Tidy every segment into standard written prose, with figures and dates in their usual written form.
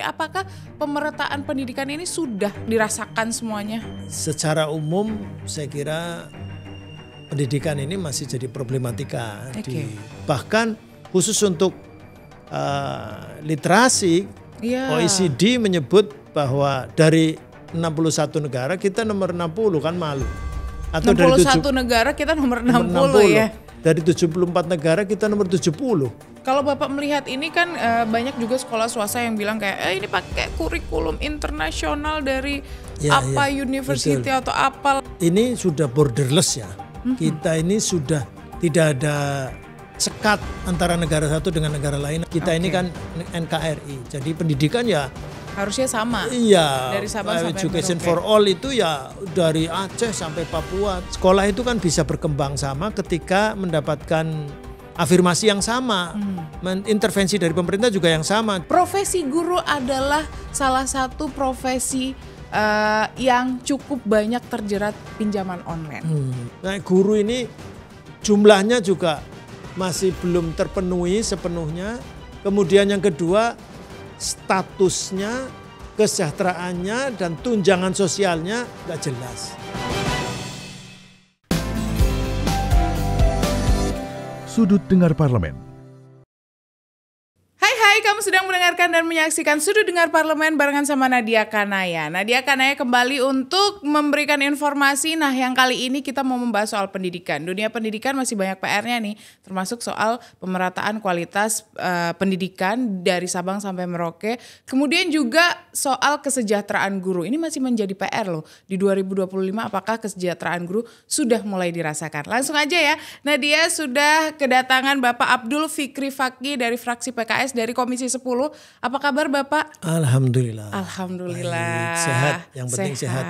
Apakah pemerataan pendidikan ini sudah dirasakan semuanya? Secara umum saya kira pendidikan ini masih jadi problematika. Bahkan khusus untuk literasi, OECD menyebut bahwa dari 61 negara kita nomor 60, kan malu. Atau 61 negara kita nomor 60 ya. Dari 74 negara kita nomor 70. Kalau Bapak melihat ini kan banyak juga sekolah swasta yang bilang kayak ini pakai kurikulum internasional dari university betul. Atau apa. Ini sudah borderless ya. Kita ini sudah tidak ada sekat antara negara satu dengan negara lain. Kita ini kan NKRI. Jadi pendidikan ya harusnya sama. Iya. Dari Sabang sampai Education for all itu ya dari Aceh sampai Papua. Sekolah itu kan bisa berkembang sama ketika mendapatkan afirmasi yang sama. Intervensi dari pemerintah juga yang sama. Profesi guru adalah salah satu profesi yang cukup banyak terjerat pinjaman online. Nah, guru ini jumlahnya juga masih belum terpenuhi sepenuhnya. Kemudian yang kedua, statusnya, kesejahteraannya, dan tunjangan sosialnya nggak jelas. Sudut Dengar Parlemen. Hai, kamu sedang mendengarkan dan menyaksikan Sudut Dengar Parlemen barengan sama Nadia Kanaya. Nadia Kanaya kembali untuk memberikan informasi. Nah, yang kali ini kita mau membahas soal pendidikan. Dunia pendidikan masih banyak PR-nya nih, termasuk soal pemerataan kualitas pendidikan dari Sabang sampai Merauke. Kemudian juga soal kesejahteraan guru. Ini masih menjadi PR loh. Di 2025 apakah kesejahteraan guru sudah mulai dirasakan? Langsung aja ya. Nadia sudah kedatangan Bapak Abdul Fikri Fakih dari fraksi PKS dari Komisi 10. Apa kabar Bapak? Alhamdulillah. Alhamdulillah. Baik, sehat, yang penting sehat.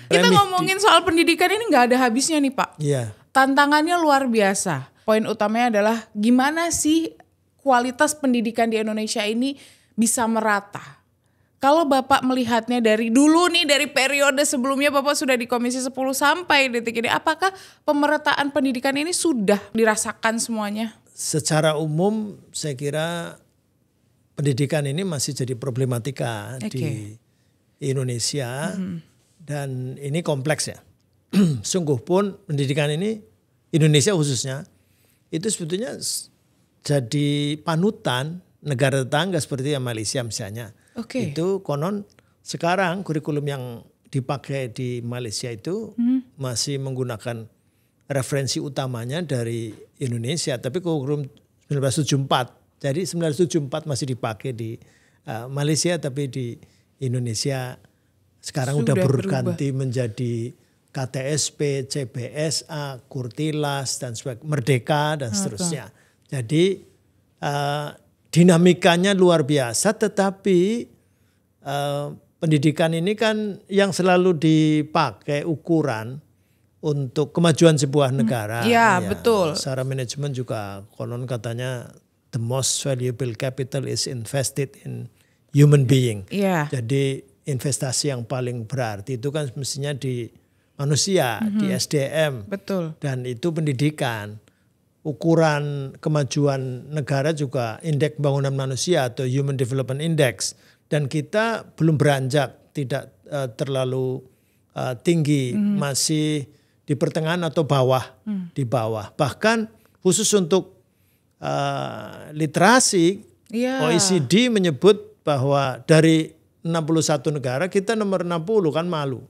Kita ngomongin soal pendidikan ini nggak ada habisnya nih Pak. Iya. Tantangannya luar biasa. Poin utamanya adalah gimana sih kualitas pendidikan di Indonesia ini bisa merata. Kalau Bapak melihatnya dari dulu nih, dari periode sebelumnya Bapak sudah di Komisi 10 sampai detik ini, apakah pemerataan pendidikan ini sudah dirasakan semuanya? Secara umum saya kira pendidikan ini masih jadi problematika di Indonesia dan ini kompleks ya. Sungguh pun pendidikan ini Indonesia khususnya itu sebetulnya jadi panutan negara tetangga seperti Malaysia misalnya. Itu konon sekarang kurikulum yang dipakai di Malaysia itu masih menggunakan referensi utamanya dari Indonesia, tapi kurikulum 1974. Jadi 1974 masih dipakai di Malaysia, tapi di Indonesia sekarang udah berganti menjadi KTSP, CBSA, Kurtilas, dan Merdeka dan seterusnya. Jadi dinamikanya luar biasa, tetapi pendidikan ini kan yang selalu dipakai ukuran untuk kemajuan sebuah negara. Ya, betul. Secara manajemen juga konon katanya the most valuable capital is invested in human being. Jadi investasi yang paling berarti itu kan mestinya di manusia, di SDM. Betul. Dan itu pendidikan. Ukuran kemajuan negara juga indeks pembangunan manusia atau Human Development Index. Dan kita belum beranjak, tidak terlalu tinggi, masih di pertengahan atau bawah, di bawah. Bahkan khusus untuk literasi, OECD menyebut bahwa dari 61 negara kita nomor 60, kan malu.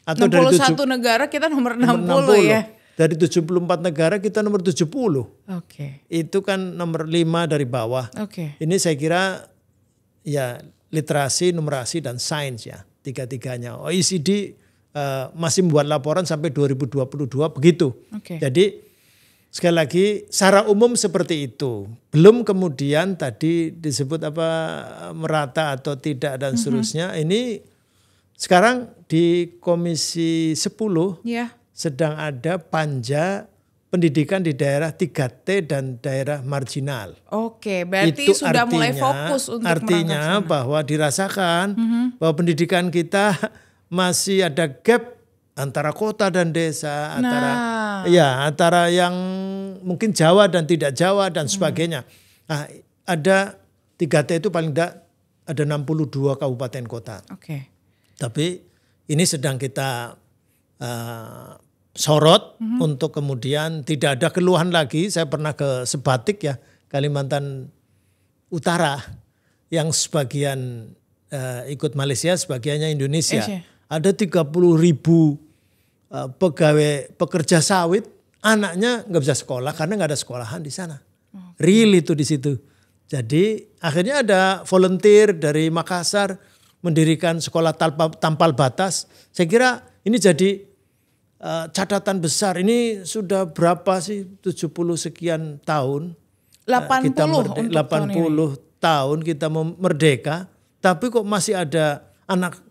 Atau 61 negara kita nomor 60 ya. Dari 74 negara kita nomor 70. Itu kan nomor 5 dari bawah. Ini saya kira ya literasi, numerasi dan sains ya, tiga-tiganya. OECD masih membuat laporan sampai 2022 begitu. Jadi sekali lagi secara umum seperti itu. Belum kemudian tadi disebut apa merata atau tidak dan seterusnya. Ini sekarang di Komisi 10 sedang ada panja pendidikan di daerah 3T dan daerah marginal. Berarti itu sudah mulai fokus untuk artinya bahwa dirasakan bahwa pendidikan kita masih ada gap antara kota dan desa, antara yang mungkin Jawa dan tidak Jawa dan sebagainya. Nah, ada 3T itu paling tidak ada 62 kabupaten kota. Oke. Tapi ini sedang kita sorot untuk kemudian tidak ada keluhan lagi. Saya pernah ke Sebatik ya, Kalimantan Utara, yang sebagian ikut Malaysia, sebagiannya Indonesia. Ada 30.000 pegawai pekerja sawit, anaknya nggak bisa sekolah karena nggak ada sekolahan di sana. Real itu di situ. Jadi akhirnya ada volunteer dari Makassar mendirikan sekolah tanpa batas. Saya kira ini jadi catatan besar. Ini sudah berapa sih, 70 sekian tahun. 80 kita 80 tahun kita merdeka, tapi kok masih ada anak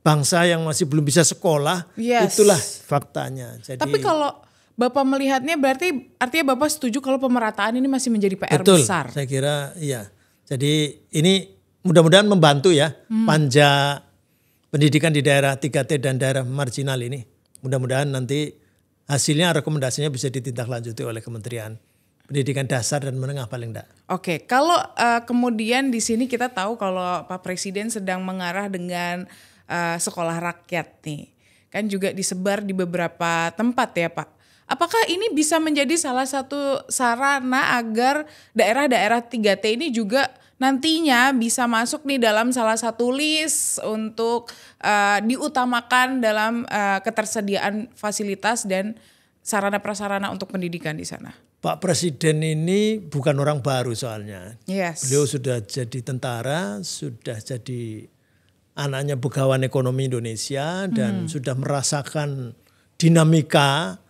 bangsa yang masih belum bisa sekolah. Itulah faktanya. Jadi, tapi kalau Bapak melihatnya berarti artinya Bapak setuju kalau pemerataan ini masih menjadi PR betul, besar. Saya kira iya. Jadi ini mudah-mudahan membantu ya panja pendidikan di daerah 3T dan daerah marginal ini. Mudah-mudahan nanti hasilnya, rekomendasinya bisa ditindaklanjuti oleh Kementerian Pendidikan Dasar dan Menengah paling enggak. Oke, kalau kemudian di sini kita tahu kalau Pak Presiden sedang mengarah dengan sekolah rakyat nih. Kan juga disebar di beberapa tempat ya Pak. Apakah ini bisa menjadi salah satu sarana agar daerah-daerah 3T ini juga nantinya bisa masuk nih dalam salah satu list untuk diutamakan dalam ketersediaan fasilitas dan sarana prasarana untuk pendidikan di sana? Pak Presiden ini bukan orang baru soalnya. Beliau sudah jadi tentara, sudah jadi anaknya Begawan Ekonomi Indonesia dan sudah merasakan dinamika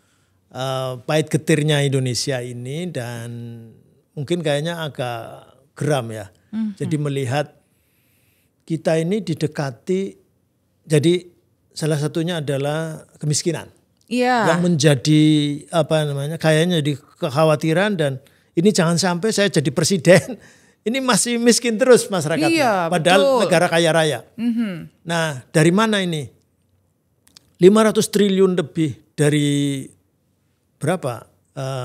pahit getirnya Indonesia ini, dan mungkin kayaknya agak geram ya. Jadi melihat kita ini didekati, jadi salah satunya adalah kemiskinan. Yang menjadi kayaknya jadi kekhawatiran, dan ini jangan sampai saya jadi presiden ini masih miskin terus masyarakatnya. Padahal betul. Negara kaya raya. Nah, dari mana ini? 500 triliun lebih dari berapa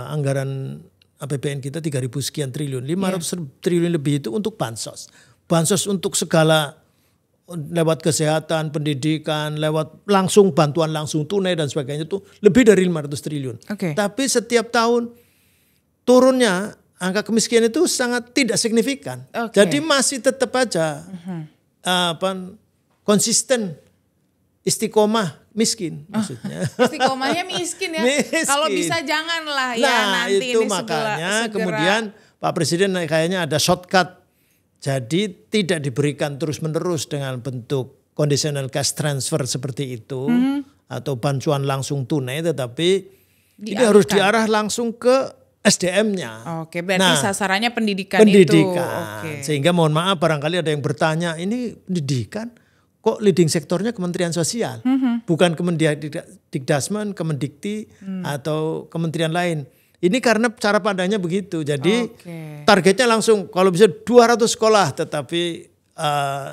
anggaran APBN kita, 3.000 sekian triliun. 500 triliun lebih itu untuk bansos. Bansos untuk segala, lewat kesehatan, pendidikan, lewat langsung bantuan langsung tunai dan sebagainya, itu lebih dari 500 triliun. Tapi setiap tahun turunnya angka kemiskinan itu sangat tidak signifikan. Jadi masih tetap aja konsisten, istiqomah miskin maksudnya. Istiqomahnya miskin ya. Kalau bisa janganlah ya nanti itu ini makanya segera. Kemudian Pak Presiden kayaknya ada shortcut. Jadi tidak diberikan terus-menerus dengan bentuk conditional cash transfer seperti itu atau bantuan langsung tunai, tetapi ini harus diarah langsung ke SDM-nya. Berarti sasarannya pendidikan itu. Sehingga mohon maaf barangkali ada yang bertanya, ini pendidikan kok leading sektornya Kementerian Sosial, bukan Kemendikbudristek, Kemendikti atau kementerian lain. Ini karena cara pandangnya begitu. Jadi targetnya langsung kalau bisa 200 sekolah, tetapi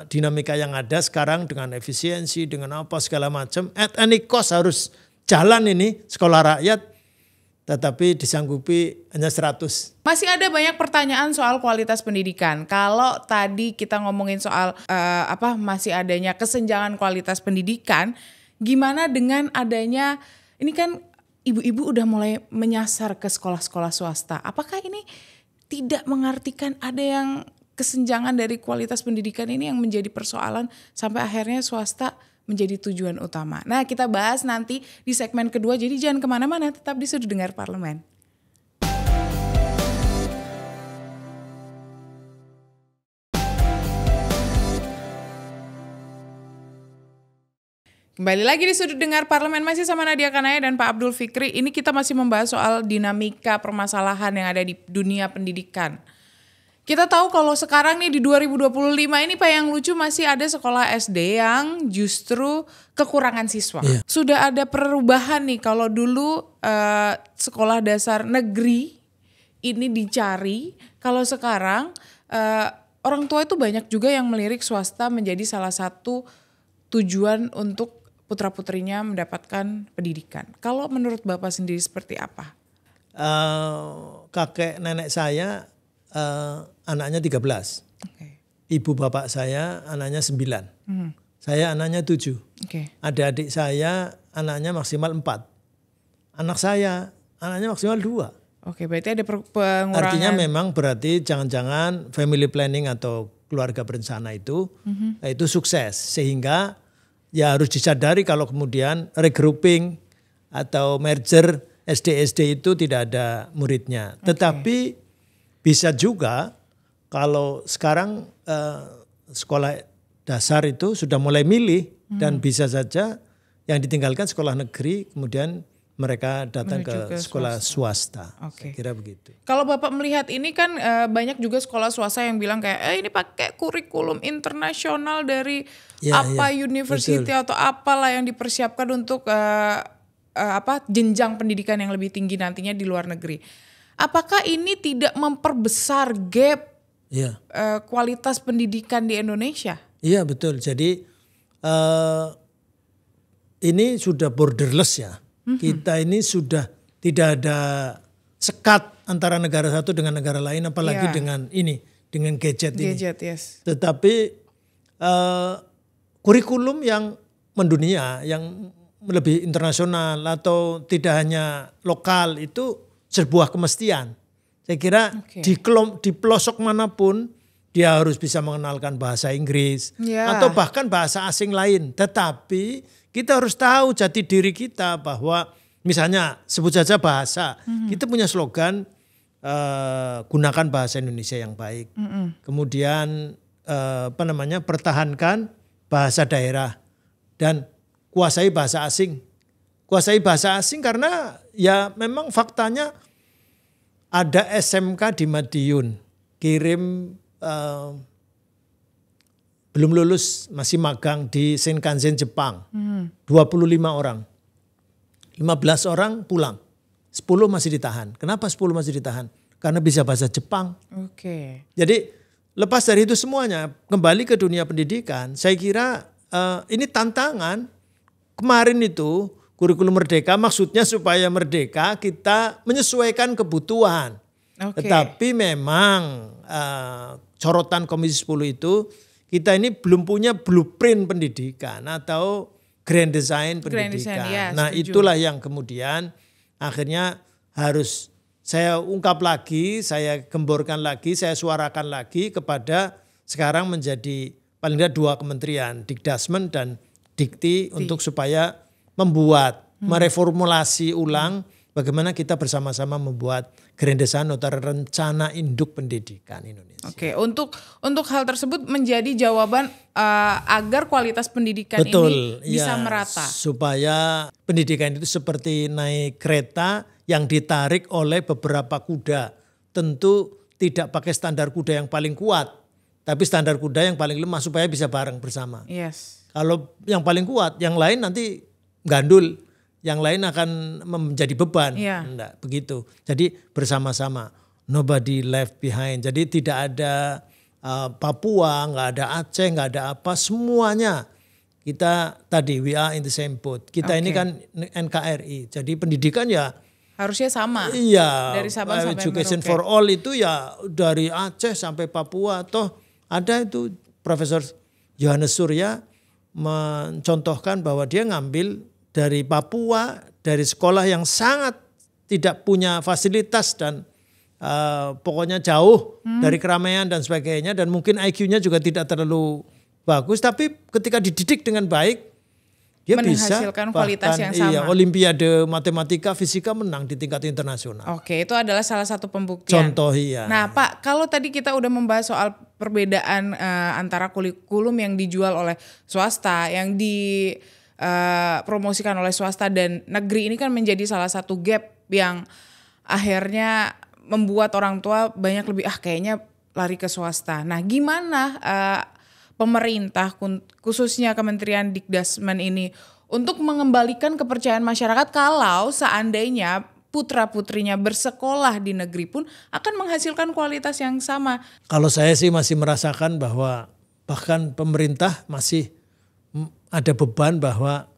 dinamika yang ada sekarang dengan efisiensi, dengan apa segala macam, at any cost harus jalan ini sekolah rakyat. Tetapi disanggupi hanya 100. Masih ada banyak pertanyaan soal kualitas pendidikan. Kalau tadi kita ngomongin soal masih adanya kesenjangan kualitas pendidikan, gimana dengan adanya, ini kan ibu-ibu udah mulai menyasar ke sekolah-sekolah swasta. Apakah ini tidak mengartikan ada yang kesenjangan dari kualitas pendidikan ini yang menjadi persoalan sampai akhirnya swasta menjadi tujuan utama? Nah, kita bahas nanti di segmen kedua, jadi jangan kemana-mana, tetap di Sudut Dengar Parlemen. Kembali lagi di Sudut Dengar Parlemen, masih sama Nadia Kanaya dan Pak Abdul Fikri. Ini kita masih membahas soal dinamika permasalahan yang ada di dunia pendidikan. Kita tahu kalau sekarang nih di 2025 ini Pak, yang lucu masih ada sekolah SD yang justru kekurangan siswa. Sudah ada perubahan nih, kalau dulu sekolah dasar negeri ini dicari, kalau sekarang orang tua itu banyak juga yang melirik swasta menjadi salah satu tujuan untuk putra-putrinya mendapatkan pendidikan. Kalau menurut Bapak sendiri seperti apa? Kakek nenek saya anaknya 13. ibu bapak saya anaknya 9. Saya anaknya 7. Adik-adik saya anaknya maksimal 4. Anak saya anaknya maksimal 2. Oke, berarti ada pengurangan. Artinya memang berarti jangan-jangan family planning atau keluarga berencana itu sukses. Sehingga ya harus disadari kalau kemudian regrouping atau merger SD-SD itu tidak ada muridnya. Tetapi bisa juga kalau sekarang sekolah dasar itu sudah mulai milih dan bisa saja yang ditinggalkan sekolah negeri kemudian mereka datang ke sekolah swasta. Saya kira begitu. Kalau Bapak melihat ini kan banyak juga sekolah swasta yang bilang kayak ini pakai kurikulum internasional dari university atau apalah yang dipersiapkan untuk jenjang pendidikan yang lebih tinggi nantinya di luar negeri. Apakah ini tidak memperbesar gap kualitas pendidikan di Indonesia? Iya betul. Jadi ini sudah borderless ya. Kita ini sudah tidak ada sekat antara negara satu dengan negara lain, apalagi dengan gadget ini. Tetapi kurikulum yang mendunia, yang lebih internasional atau tidak hanya lokal itu sebuah kemestian. Saya kira di pelosok manapun dia harus bisa mengenalkan bahasa Inggris atau bahkan bahasa asing lain. Tetapi kita harus tahu jati diri kita bahwa misalnya sebut saja bahasa. Kita punya slogan gunakan bahasa Indonesia yang baik. Kemudian pertahankan bahasa daerah dan kuasai bahasa asing. Kuasai bahasa asing karena ya memang faktanya ada SMK di Madiun kirim belum lulus masih magang di Shinkansen Jepang. 25 orang. 15 orang pulang. 10 masih ditahan. Kenapa 10 masih ditahan? Karena bisa bahasa Jepang. Jadi lepas dari itu semuanya kembali ke dunia pendidikan. Saya kira ini tantangan. Kemarin itu kurikulum merdeka maksudnya supaya merdeka kita menyesuaikan kebutuhan. Tetapi memang sorotan Komisi 10 itu kita ini belum punya blueprint pendidikan atau grand design pendidikan. Nah itulah yang kemudian akhirnya harus saya ungkap lagi, saya gemborkan lagi, saya suarakan lagi kepada sekarang menjadi paling tidak 2 kementerian, Dikdasmen dan Dikti untuk supaya membuat, mereformulasi ulang bagaimana kita bersama-sama membuat grand design atau rencana induk pendidikan Indonesia. Untuk hal tersebut menjadi jawaban agar kualitas pendidikan ini bisa merata. Supaya pendidikan itu seperti naik kereta yang ditarik oleh beberapa kuda. Tentu tidak pakai standar kuda yang paling kuat, tapi standar kuda yang paling lemah supaya bisa bareng bersama. Kalau yang paling kuat, yang lain nanti gandul. Yang lain akan menjadi beban. Enggak, begitu. Jadi bersama-sama. Nobody left behind. Jadi tidak ada Papua, enggak ada Aceh, enggak ada apa. Semuanya kita tadi we are in the same boat. Kita ini kan NKRI. Jadi pendidikan ya harusnya sama. Iya. Dari Sabang sampai Merauke. Education for all itu ya dari Aceh sampai Papua. Toh ada itu Profesor Yohanes Surya mencontohkan bahwa dia ngambil dari Papua, dari sekolah yang sangat tidak punya fasilitas dan pokoknya jauh dari keramaian dan sebagainya. Dan mungkin IQ-nya juga tidak terlalu bagus. Tapi ketika dididik dengan baik, dia menghasilkan bisa kualitas yang sama. Iya, Olimpiade Matematika, Fisika menang di tingkat internasional. Itu adalah salah satu pembuktian. Contoh iya. Nah Pak, kalau tadi kita udah membahas soal perbedaan antara kurikulum yang dijual oleh swasta, yang dipromosikan oleh swasta dan negeri, ini kan menjadi salah satu gap yang akhirnya membuat orang tua banyak lebih kayaknya lari ke swasta. Nah gimana pemerintah khususnya Kementerian Dikdasmen ini untuk mengembalikan kepercayaan masyarakat kalau seandainya putra-putrinya bersekolah di negeri pun akan menghasilkan kualitas yang sama? Kalau saya sih masih merasakan bahwa bahkan pemerintah masih ada beban bahwa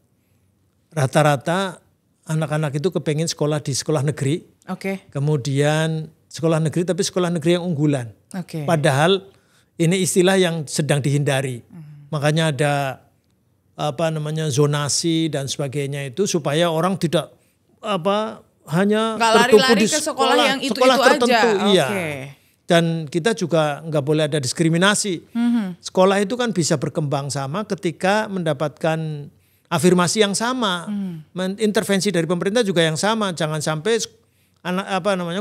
rata-rata anak-anak itu kepengen sekolah di sekolah negeri. Kemudian sekolah negeri tapi sekolah negeri yang unggulan. Padahal ini istilah yang sedang dihindari. Makanya ada zonasi dan sebagainya itu supaya orang tidak hanya nggak tertumpu lari-lari di ke sekolah yang itu tertentu. aja. Iya. Okay. Dan kita juga nggak boleh ada diskriminasi. Sekolah itu kan bisa berkembang sama ketika mendapatkan afirmasi yang sama, intervensi dari pemerintah juga yang sama. Jangan sampai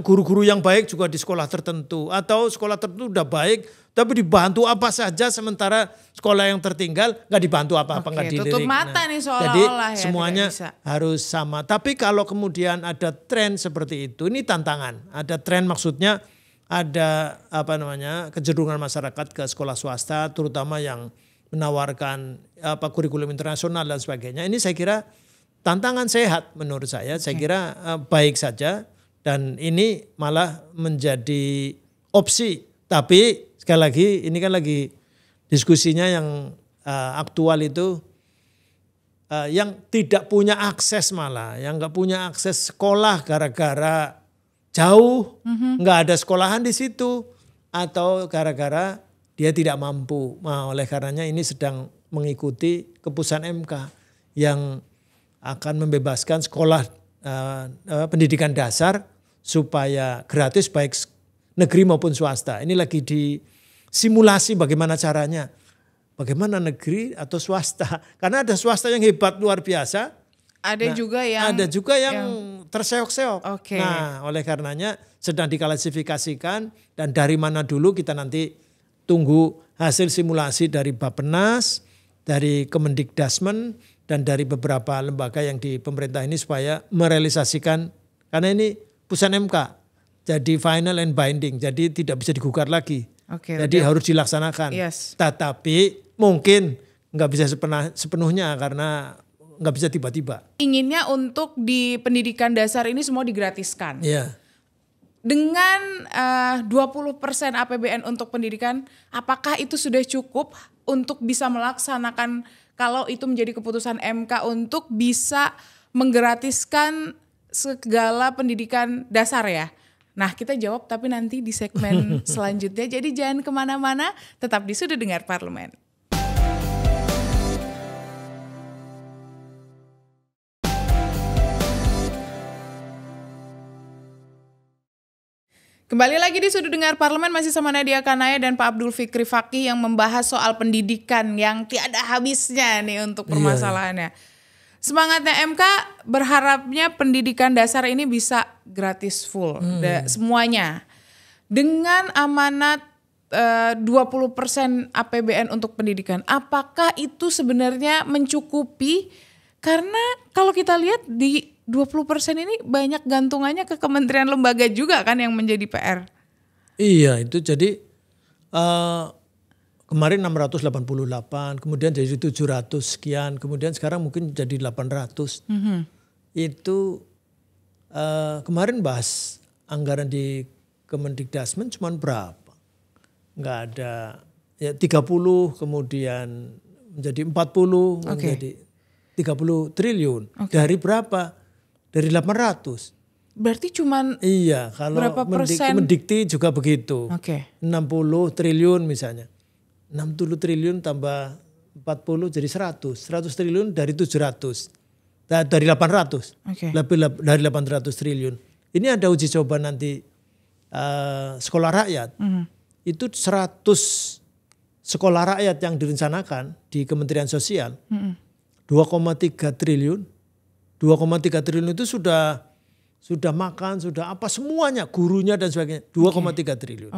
guru-guru yang baik juga di sekolah tertentu, atau sekolah tertentu udah baik tapi dibantu apa saja, sementara sekolah yang tertinggal nggak dibantu apa-apa, nggak dilirik. Tutup mata nih seolah-olah. Jadi ya, semuanya harus sama. Tapi kalau kemudian ada tren seperti itu, ini tantangan. Ada tren, maksudnya ada kecenderungan masyarakat ke sekolah swasta, terutama yang menawarkan kurikulum internasional dan sebagainya. Ini saya kira tantangan sehat menurut saya. Saya kira baik saja, dan ini malah menjadi opsi. Tapi sekali lagi ini kan lagi diskusinya yang aktual itu yang tidak punya akses, malah yang nggak punya akses sekolah gara-gara jauh, nggak ada sekolahan di situ, atau gara-gara dia tidak mampu. Nah, oleh karenanya ini sedang mengikuti keputusan MK yang akan membebaskan sekolah pendidikan dasar supaya gratis baik negeri maupun swasta. Ini lagi disimulasi bagaimana caranya. Bagaimana negeri atau swasta. Karena ada swasta yang hebat luar biasa. Ada juga yang terseok-seok. Okay. Nah, oleh karenanya sedang diklasifikasikan, dan dari mana dulu kita nanti tunggu hasil simulasi dari Bappenas, dari Kemendikdasmen, dan dari beberapa lembaga yang di pemerintah ini supaya merealisasikan, karena ini putusan MK jadi final and binding, jadi tidak bisa digugat lagi. Jadi harus dilaksanakan. Yes. Tetapi mungkin nggak bisa sepenuhnya karena nggak bisa tiba-tiba. Inginnya untuk di pendidikan dasar ini semua digratiskan. Iya. Dengan 20% APBN untuk pendidikan, apakah itu sudah cukup untuk bisa melaksanakan kalau itu menjadi keputusan MK untuk bisa menggratiskan segala pendidikan dasar ya? Nah, kita jawab tapi nanti di segmen selanjutnya. Jadi jangan kemana-mana, tetap di Sudut Dengar Parlemen. Kembali lagi di Sudut Dengar Parlemen, masih sama Nadia Kanaya dan Pak Abdul Fikri Fakih yang membahas soal pendidikan yang tiada habisnya nih untuk permasalahannya. Semangatnya MK berharapnya pendidikan dasar ini bisa gratis full semuanya. Dengan amanat 20% APBN untuk pendidikan, apakah itu sebenarnya mencukupi? Karena kalau kita lihat di 20% ini banyak gantungannya ke kementerian lembaga juga kan yang menjadi PR. Iya, itu jadi kemarin 688, kemudian jadi 700 sekian, kemudian sekarang mungkin jadi 800. Itu kemarin bahas anggaran di Kemendikdasmen cuma berapa? Nggak ada, ya 30 kemudian menjadi 40, menjadi 30 triliun. Dari berapa? Dari 800. Berarti cuman iya, kalau berapa persen? Kemendikti juga begitu. 60 triliun misalnya. 60 triliun tambah 40 jadi 100. 100 triliun dari 700. Dari 800. Dari 800 triliun. Ini ada uji coba nanti sekolah rakyat. Itu 100 sekolah rakyat yang direncanakan di Kementerian Sosial. 2,3 triliun. 2,3 triliun itu sudah makan, sudah apa semuanya, gurunya dan sebagainya. 2,3 triliun.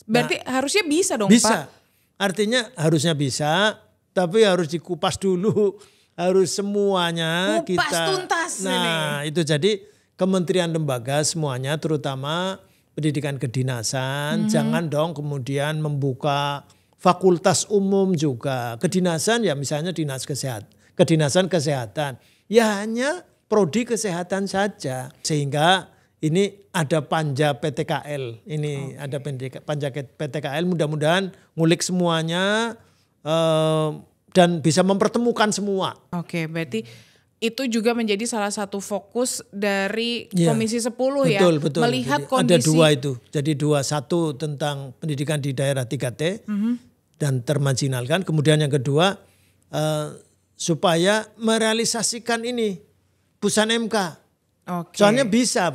Berarti harusnya bisa dong bisa. Pak? Artinya harusnya bisa, tapi harus dikupas dulu. Harus semuanya kupas tuntas Nah, itu jadi kementerian lembaga semuanya, terutama pendidikan kedinasan, jangan dong kemudian membuka fakultas umum juga. Kedinasan ya misalnya kedinasan kesehatan. Ya hanya prodi kesehatan saja. Sehingga ini ada panja PTKL. Ini ada panja PTKL, mudah-mudahan ngulik semuanya dan bisa mempertemukan semua. Berarti itu juga menjadi salah satu fokus dari Komisi 10 ya. Betul. Melihat Jadi kondisi. ada dua itu. Jadi satu tentang pendidikan di daerah 3T dan termarginalkan. Kemudian yang kedua supaya merealisasikan ini putusan MK. Soalnya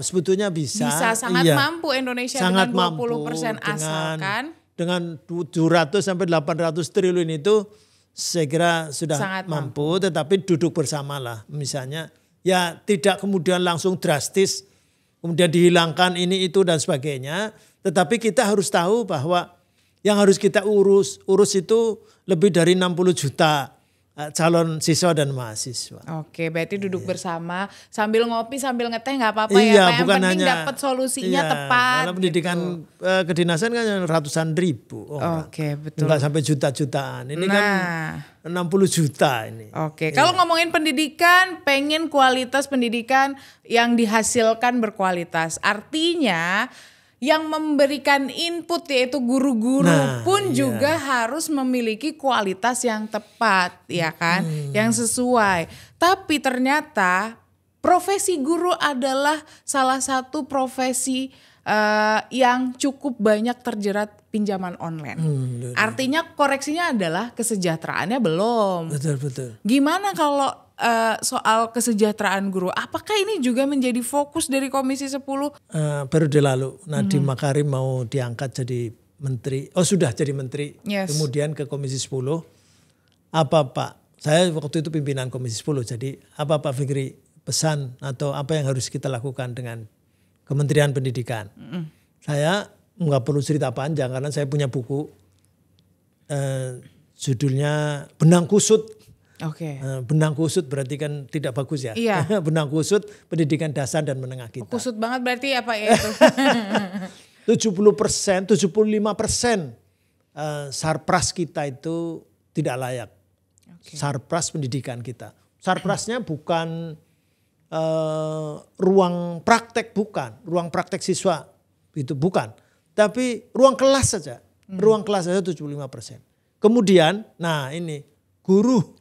sebetulnya bisa. Sangat mampu Indonesia sangat dengan 20% asalkan. Dengan 700 sampai 800 triliun itu saya kira sudah sangat mampu, tetapi duduk bersamalah. Misalnya ya tidak kemudian langsung drastis, kemudian dihilangkan ini itu dan sebagainya. Tetapi kita harus tahu bahwa yang harus kita urus itu lebih dari 60 juta calon siswa dan mahasiswa. Oke, berarti duduk bersama sambil ngopi sambil ngeteh nggak apa-apa ya. Pak. Yang penting dapat solusinya tepat. Karena pendidikan kedinasan kan ratusan ribu. Oke, betul. Enggak sampai juta-jutaan. Ini kan 60 juta ini. Oke, kalau ngomongin pendidikan, pengen kualitas pendidikan yang dihasilkan berkualitas. Artinya yang memberikan input yaitu guru-guru pun juga harus memiliki kualitas yang tepat, ya kan, yang sesuai. Tapi ternyata profesi guru adalah salah satu profesi yang cukup banyak terjerat pinjaman online. Artinya koreksinya adalah kesejahteraannya belum. Betul. Gimana kalau soal kesejahteraan guru, apakah ini juga menjadi fokus dari Komisi 10? Periode lalu Nadiem Makarim mau diangkat jadi menteri. Sudah jadi menteri. Kemudian ke Komisi 10. Apa Pak? Saya waktu itu pimpinan Komisi 10. Jadi apa Pak Fikri pesan atau apa yang harus kita lakukan dengan Kementerian Pendidikan? Saya nggak perlu cerita panjang karena saya punya buku judulnya Benang Kusut. Benang kusut berarti kan tidak bagus ya. Benang kusut pendidikan dasar dan menengah kita. Kusut banget berarti apa ya itu? 70%, 75% sarpras kita itu tidak layak. Sarpras pendidikan kita. Sarprasnya bukan ruang praktek, ruang praktek siswa itu bukan. Tapi ruang kelas saja. Ruang kelas saja 75%. Kemudian, ini guru.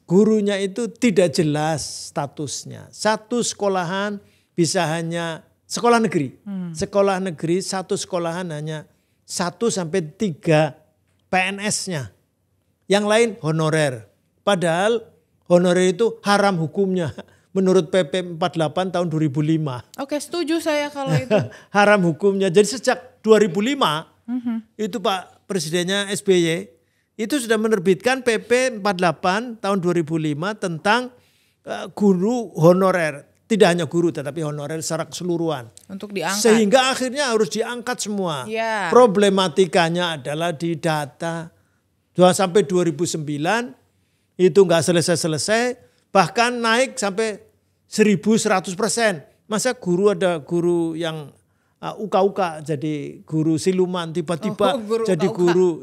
Gurunya itu tidak jelas statusnya. Satu sekolahan bisa hanya sekolah negeri. Sekolah negeri satu sekolahan hanya 1 sampai 3 PNS-nya. Yang lain honorer. Padahal honorer itu haram hukumnya. Menurut PP 48 tahun 2005. Oke, setuju saya kalau itu. Haram hukumnya. Jadi sejak 2005 itu Pak Presidennya SBY itu sudah menerbitkan PP 48 tahun 2005 tentang guru honorer. Tidak hanya guru tetapi honorer secara keseluruhan. Untuk diangkat. Sehingga akhirnya harus diangkat semua. Problematikanya adalah di data. Sampai 2009 itu nggak selesai-selesai. Bahkan naik sampai 1100%. Masa ada guru yang uka-uka jadi guru siluman tiba-tiba jadi guru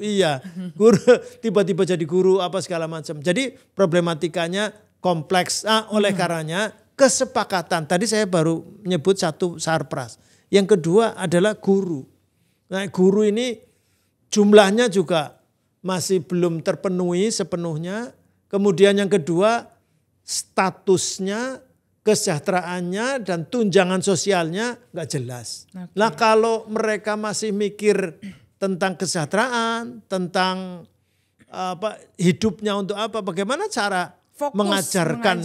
guru tiba-tiba jadi guru apa segala macam. Jadi problematikanya kompleks. Oleh karenanya kesepakatan tadi saya baru menyebut satu sarpras. Yang kedua adalah guru. Guru ini jumlahnya juga masih belum terpenuhi sepenuhnya. Kemudian yang kedua statusnya, kesejahteraannya dan tunjangan sosialnya nggak jelas. Lah kalau mereka masih mikir tentang kesejahteraan, tentang hidupnya untuk apa, bagaimana cara mengajarkan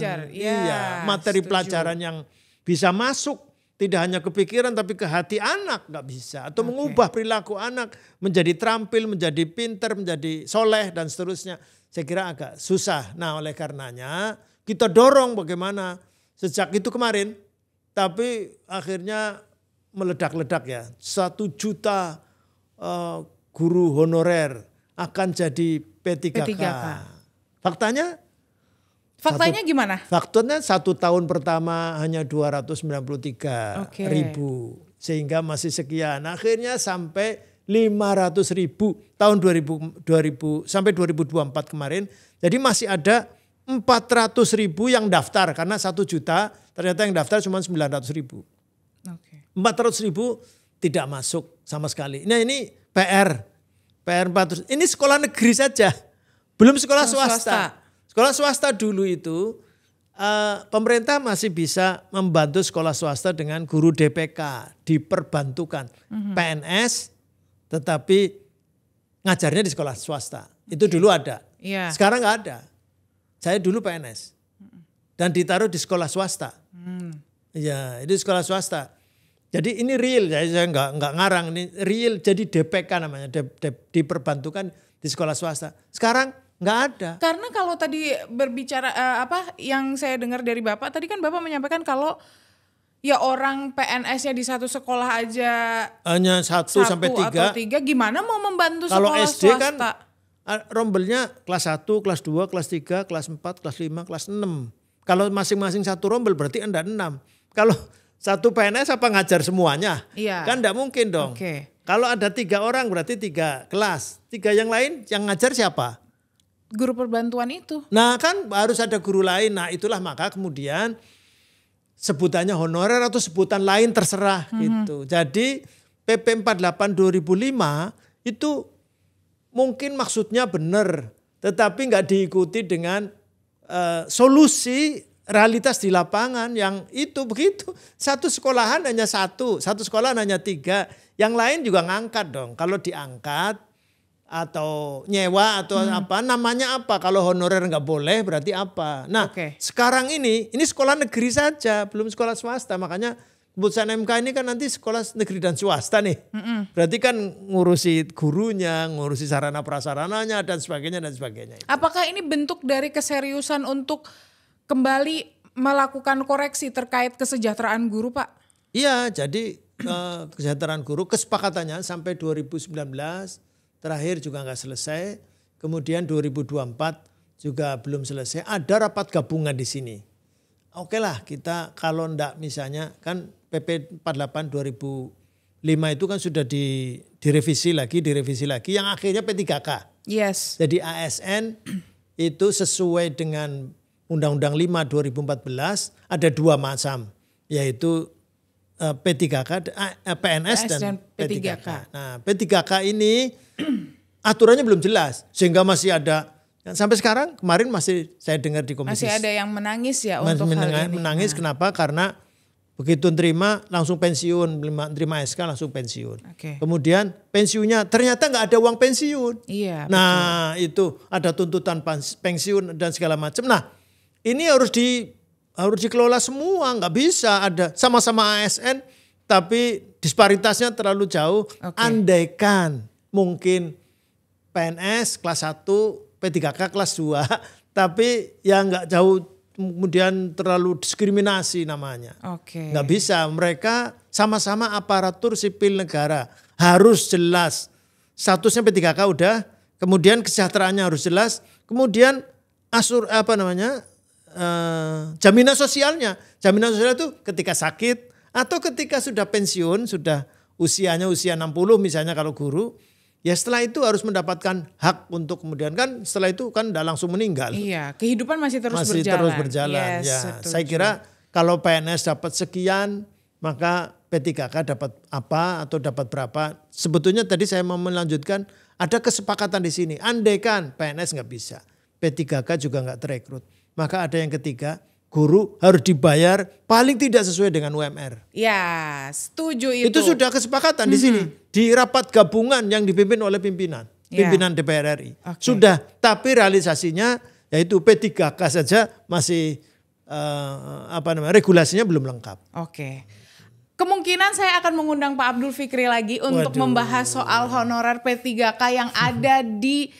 materi pelajaran yang bisa masuk tidak hanya ke pikiran tapi ke hati anak nggak bisa, atau mengubah perilaku anak menjadi terampil, menjadi pintar, menjadi soleh dan seterusnya. Saya kira agak susah. Nah oleh karenanya kita dorong bagaimana sejak itu kemarin, tapi akhirnya meledak-ledak ya. 1 juta guru honorer akan jadi P3K. Faktanya gimana? Faktanya 1 tahun pertama hanya 293 ribu. Sehingga masih sekian. Akhirnya sampai 500 ribu tahun 2000 sampai 2024 kemarin. Jadi masih ada 400 ribu yang daftar karena 1 juta ternyata yang daftar cuma 900 ribu. 400 ribu tidak masuk sama sekali. Nah ini PR 400. Ini sekolah negeri saja, belum sekolah swasta. Sekolah swasta dulu itu pemerintah masih bisa membantu sekolah swasta dengan guru DPK diperbantukan. PNS tetapi ngajarnya di sekolah swasta. Itu dulu ada. Iya. Sekarang nggak ada. Saya dulu PNS dan ditaruh di sekolah swasta. Ya, itu sekolah swasta. Jadi ini real, saya nggak ngarang, ini real. Jadi DPK namanya, diperbantukan di sekolah swasta. Sekarang nggak ada. Karena kalau tadi berbicara yang saya dengar dari Bapak tadi kan Bapak menyampaikan kalau ya orang PNS-nya di satu sekolah aja hanya 1 sampai 3. atau 3 gimana mau membantu Kalau sekolah SD swasta? kan rombelnya kelas 1, kelas 2, kelas 3, kelas 4, kelas 5, kelas 6. Kalau masing-masing satu rombel berarti ada 6. Kalau satu PNS apa ngajar semuanya? Iya. Kan enggak mungkin dong. Oke. Kalau ada 3 orang berarti 3 kelas. 3 yang lain yang ngajar siapa? Guru perbantuan itu. Nah kan harus ada guru lain. Nah itulah maka kemudian sebutannya honorer atau sebutan lain terserah gitu. Jadi PP 48 2005 itu mungkin maksudnya benar. Tetapi nggak diikuti dengan solusi realitas di lapangan yang itu begitu. Satu sekolahan hanya 1, satu sekolahan hanya 3. Yang lain juga ngangkat dong. Kalau diangkat atau nyewa atau apa namanya apa, kalau honorer nggak boleh berarti apa. Nah sekarang ini sekolah negeri saja belum sekolah swasta, makanya keputusan MK ini kan nanti sekolah negeri dan swasta nih. Berarti kan ngurusi gurunya, ngurusi sarana prasarananya dan sebagainya dan sebagainya. Apakah ini bentuk dari keseriusan untuk kembali melakukan koreksi terkait kesejahteraan guru, Pak? Iya, jadi kesejahteraan guru kesepakatannya sampai 2019 terakhir juga nggak selesai, kemudian 2024 juga belum selesai. Ada rapat gabungan di sini. Oke lah kita kalau ndak misalnya kan PP 48 2005 itu kan sudah direvisi lagi yang akhirnya P3K. Yes. Jadi ASN itu sesuai dengan Undang-Undang 5 2014 ada 2 macam, yaitu P3K, PNS dan P3K. Nah P3K ini aturannya belum jelas sehingga masih ada sampai sekarang. Kemarin masih saya dengar di komisi masih ada yang menangis ya untuk hal ini. Menangis kenapa? Karena begitu terima langsung pensiun, terima SK langsung pensiun. Kemudian pensiunnya ternyata nggak ada uang pensiun. Iya. Nah itu ada tuntutan pensiun dan segala macam. Nah ini harus dikelola semua, nggak bisa ada sama-sama ASN tapi disparitasnya terlalu jauh. Andaikan mungkin PNS kelas 1, P3K kelas 2, tapi ya nggak jauh kemudian terlalu diskriminasi namanya. Nggak bisa, mereka sama-sama aparatur sipil negara harus jelas. Statusnya P3K udah, kemudian kesejahteraannya harus jelas, kemudian jaminan sosialnya. Jaminan sosial itu ketika sakit atau ketika sudah pensiun, sudah usianya usia 60 misalnya kalau guru, ya setelah itu harus mendapatkan hak untuk kemudian kan setelah itu kan tidak langsung meninggal. Iya, kehidupan masih terus berjalan. Yes, ya, saya kira kalau PNS dapat sekian, maka P3K dapat apa atau dapat berapa. Sebetulnya tadi saya mau melanjutkan ada kesepakatan di sini. Andaikan PNS nggak bisa, P3K juga nggak terekrut, maka ada yang ketiga, guru harus dibayar paling tidak sesuai dengan UMR. Ya, setuju itu. Itu sudah kesepakatan di sini. Di rapat gabungan yang dipimpin oleh pimpinan DPR RI. Sudah, tapi realisasinya yaitu P3K saja masih regulasinya belum lengkap. Kemungkinan saya akan mengundang Pak Abdul Fikri lagi untuk membahas soal honorer P3K yang ada di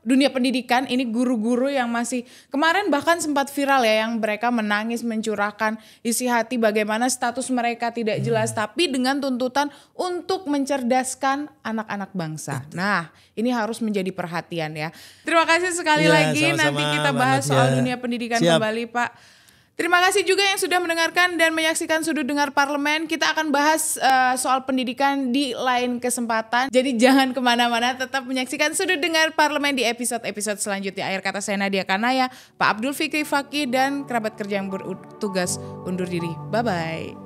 dunia pendidikan. Ini guru-guru yang masih kemarin bahkan sempat viral ya, yang mereka menangis mencurahkan isi hati bagaimana status mereka tidak jelas tapi dengan tuntutan untuk mencerdaskan anak-anak bangsa. Nah, ini harus menjadi perhatian ya. Terima kasih sekali lagi. Sama-sama, nanti kita bahas soal dunia pendidikan kembali, Pak. Terima kasih juga yang sudah mendengarkan dan menyaksikan Sudut Dengar Parlemen. Kita akan bahas soal pendidikan di lain kesempatan. Jadi jangan kemana-mana, tetap menyaksikan Sudut Dengar Parlemen di episode-episode selanjutnya. Akhir kata saya Nadia Kanaya, Pak Abdul Fikri Fakih dan kerabat kerja yang bertugas undur diri. Bye-bye.